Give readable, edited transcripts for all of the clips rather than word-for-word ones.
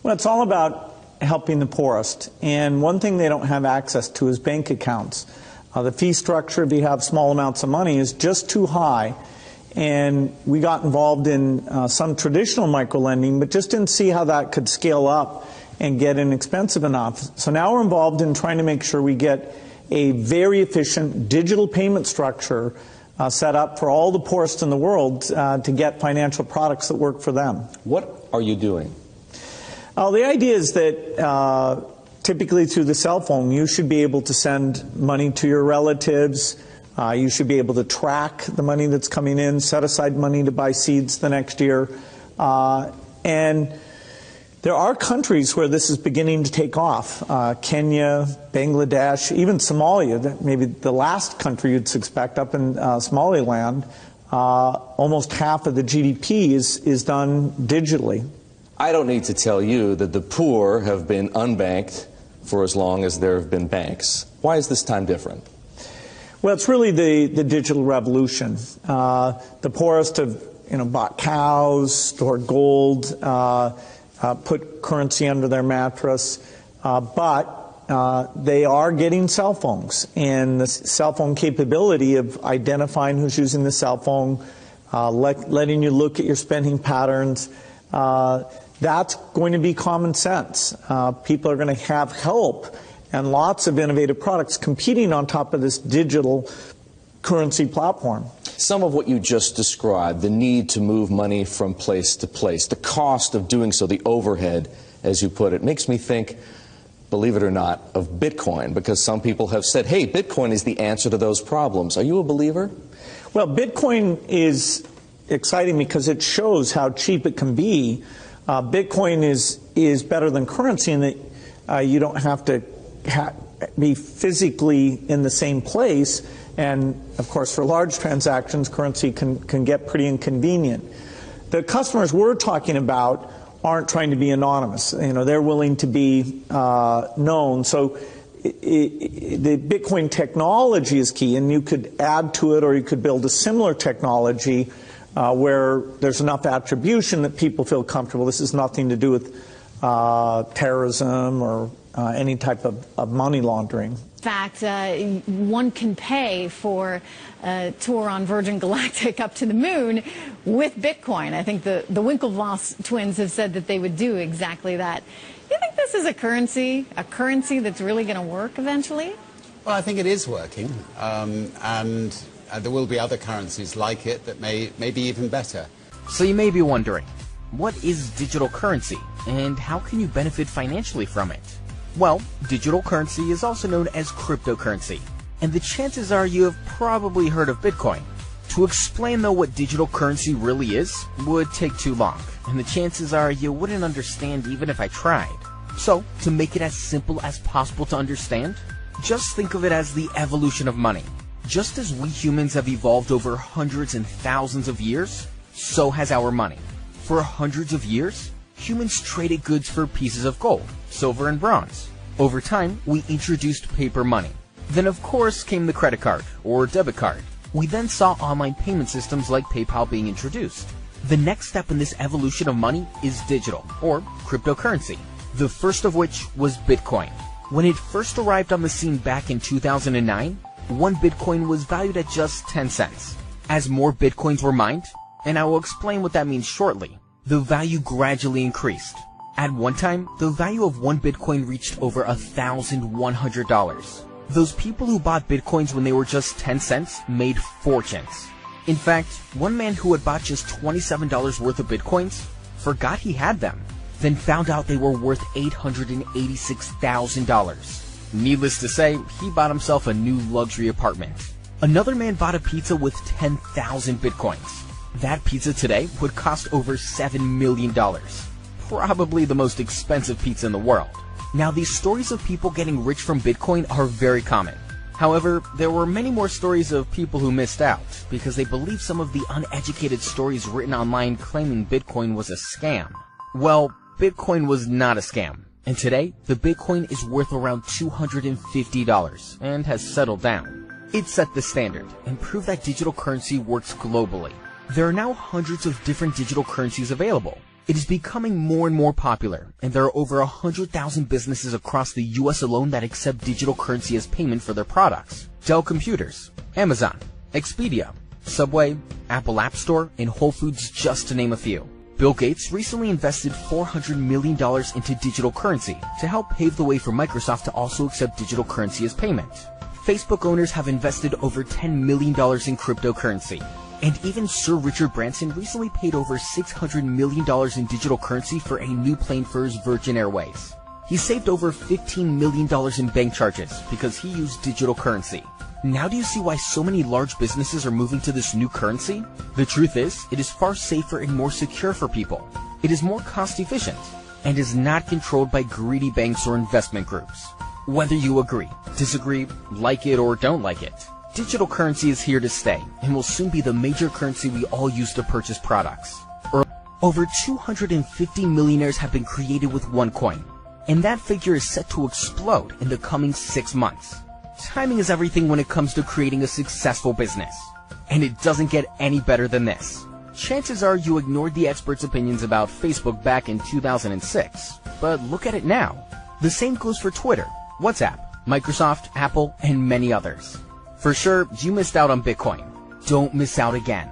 Well, it's all about helping the poorest. And one thing they don't have access to is bank accounts. The fee structure, if you have small amounts of money, is just too high. And we got involved in some traditional microlending, but just didn't see how that could scale up and get inexpensive enough. So now we're involved in trying to make sure we get a very efficient digital payment structure set up for all the poorest in the world to get financial products that work for them. What are you doing? The idea is that typically through the cell phone, you should be able to send money to your relatives. You should be able to track the money that's coming in, set aside money to buy seeds the next year. And there are countries where this is beginning to take off. Kenya, Bangladesh, even Somalia, maybe the last country you'd suspect, up in Somaliland, almost half of the GDP is done digitally. I don't need to tell you that the poor have been unbanked for as long as there have been banks. Why is this time different? Well, it's really the digital revolution. The poorest have bought cows, stored gold, put currency under their mattress, but they are getting cell phones. And the cell phone capability of identifying who's using the cell phone, letting you look at your spending patterns, that's going to be common sense. People are going to have help and lots of innovative products competing on top of this digital currency platform. Some of what you just described, the need to move money from place to place, the cost of doing so, the overhead, as you put it, makes me think, believe it or not, of Bitcoin, because some people have said, hey, Bitcoin is the answer to those problems. Are you a believer? Well, Bitcoin is exciting because it shows how cheap it can be. Bitcoin is better than currency in that you don't have to be physically in the same place. And, of course, for large transactions, currency can get pretty inconvenient. The customers we're talking about aren't trying to be anonymous. They're willing to be known. So the Bitcoin technology is key, and you could add to it or you could build a similar technology where there's enough attribution that people feel comfortable. This has nothing to do with terrorism or any type of money laundering. In fact, one can pay for a tour on Virgin Galactic up to the moon with Bitcoin. I think the Winklevoss twins have said that they would do exactly that. Do you think this is a currency that's really going to work eventually? Well, I think it is working, and there will be other currencies like it that may be even better. So you may be wondering, what is digital currency, and how can you benefit financially from it? Well, digital currency is also known as cryptocurrency, and the chances are you have probably heard of Bitcoin. To explain though what digital currency really is would take too long, and the chances are you wouldn't understand even if I tried. So, to make it as simple as possible to understand, just think of it as the evolution of money. Just as we humans have evolved over hundreds and thousands of years, so has our money. For hundreds of years, humans traded goods for pieces of gold, silver, and bronze. Over time, we introduced paper money. Then of course came the credit card, or debit card. We then saw online payment systems like PayPal being introduced. The next step in this evolution of money is digital, or cryptocurrency, the first of which was Bitcoin. When it first arrived on the scene back in 2009, one Bitcoin was valued at just 10 cents. As more Bitcoins were mined, and I will explain what that means shortly, the value gradually increased. At one time, the value of one Bitcoin reached over $1,100. Those people who bought Bitcoins when they were just 10 cents made fortunes. In fact, one man who had bought just $27 worth of Bitcoins forgot he had them, then found out they were worth $886,000. Needless to say, he bought himself a new luxury apartment. Another man bought a pizza with 10,000 Bitcoins. That pizza today would cost over $7 million. Probably the most expensive pizza in the world. Now, these stories of people getting rich from Bitcoin are very common. However, there were many more stories of people who missed out because they believed some of the uneducated stories written online claiming Bitcoin was a scam. Well, Bitcoin was not a scam. And today, the Bitcoin is worth around $250 and has settled down. It set the standard and proved that digital currency works globally. There are now hundreds of different digital currencies available. It is becoming more and more popular, and there are over 100,000 businesses across the US alone that accept digital currency as payment for their products. Dell Computers, Amazon, Expedia, Subway, Apple App Store, and Whole Foods, just to name a few. Bill Gates recently invested $400 million into digital currency to help pave the way for Microsoft to also accept digital currency as payment. Facebook owners have invested over $10 million in cryptocurrency. And even Sir Richard Branson recently paid over $600 million in digital currency for a new plane for his Virgin Airways. He saved over $15 million in bank charges because he used digital currency. Now do you see why so many large businesses are moving to this new currency? The truth is, it is far safer and more secure for people. It is more cost efficient and is not controlled by greedy banks or investment groups. Whether you agree, disagree, like it, or don't like it, digital currency is here to stay and will soon be the major currency we all use to purchase products. Over 250 millionaires have been created with OneCoin, and that figure is set to explode in the coming 6 months. Timing is everything when it comes to creating a successful business, and it doesn't get any better than this. Chances are you ignored the experts' opinions about Facebook back in 2006, but look at it now. The same goes for Twitter, WhatsApp, Microsoft, Apple, and many others. For sure, you missed out on Bitcoin. Don't miss out again.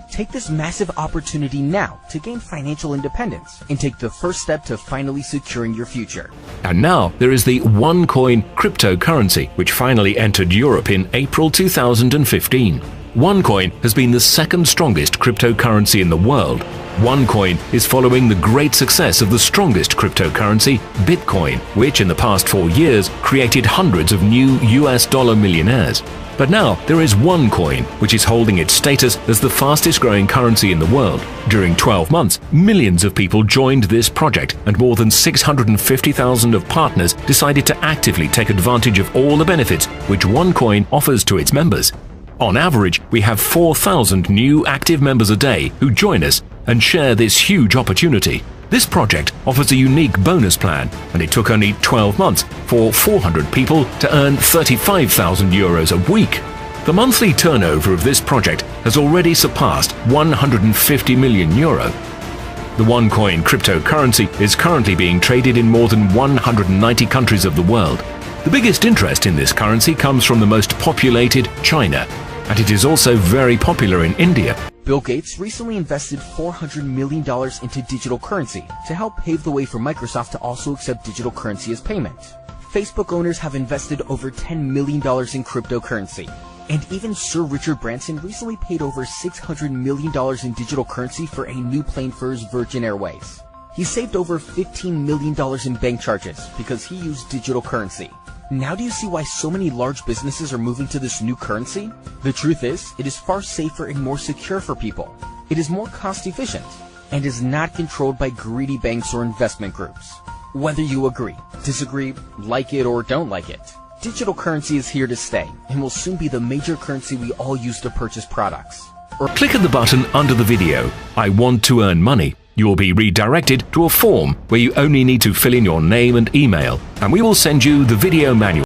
Take this massive opportunity now to gain financial independence and take the first step to finally securing your future. And now there is the OneCoin cryptocurrency, which finally entered Europe in April 2015. OneCoin has been the second strongest cryptocurrency in the world. OneCoin is following the great success of the strongest cryptocurrency, Bitcoin, which in the past 4 years created hundreds of new US dollar millionaires. But now there is OneCoin, which is holding its status as the fastest growing currency in the world. During 12 months, millions of people joined this project, and more than 650,000 of partners decided to actively take advantage of all the benefits which OneCoin offers to its members. On average, we have 4,000 new active members a day who join us and share this huge opportunity. This project offers a unique bonus plan, and it took only 12 months for 400 people to earn 35,000 euros a week. The monthly turnover of this project has already surpassed 150 million euro. The OneCoin cryptocurrency is currently being traded in more than 190 countries of the world. The biggest interest in this currency comes from the most populated China, and it is also very popular in India. Bill Gates recently invested $400 million into digital currency to help pave the way for Microsoft to also accept digital currency as payment. Facebook owners have invested over $10 million in cryptocurrency. And even Sir Richard Branson recently paid over $600 million in digital currency for a new plane for his Virgin Airways. He saved over $15 million in bank charges because he used digital currency. Now do you see why so many large businesses are moving to this new currency? The truth is, it is far safer and more secure for people. It is more cost efficient and is not controlled by greedy banks or investment groups. Whether you agree, disagree, like it, or don't like it, digital currency is here to stay and will soon be the major currency we all use to purchase products. Click on the button under the video, I want to earn money. You will be redirected to a form where you only need to fill in your name and email, and we will send you the video manual.